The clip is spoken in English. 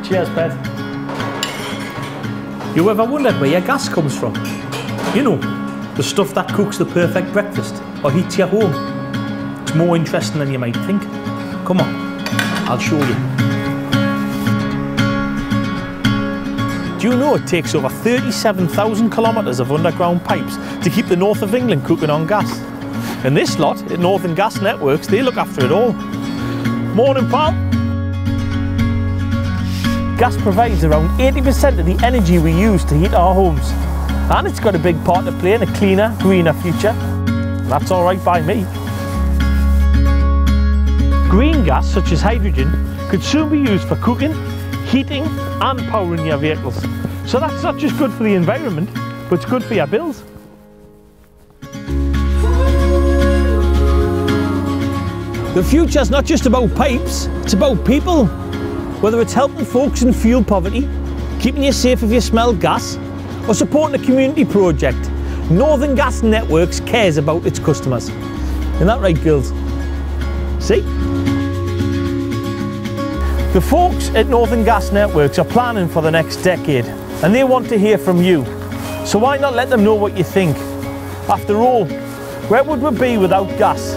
Cheers, pet. You ever wondered where your gas comes from? You know, the stuff that cooks the perfect breakfast or heats your home. It's more interesting than you might think. Come on, I'll show you. Do you know it takes over 37,000 kilometres of underground pipes to keep the north of England cooking on gas? And this lot at Northern Gas Networks, they look after it all. Morning, pal. Gas provides around 80% of the energy we use to heat our homes. And it's got a big part to play in a cleaner, greener future. That's all right by me. Green gas, such as hydrogen, could soon be used for cooking, heating and powering your vehicles. So that's not just good for the environment, but it's good for your bills. The future's not just about pipes, it's about people. Whether it's helping folks in fuel poverty, keeping you safe if you smell gas, or supporting a community project, Northern Gas Networks cares about its customers. Isn't that right, girls? See? The folks at Northern Gas Networks are planning for the next decade, and they want to hear from you. So why not let them know what you think? After all, where would we be without gas?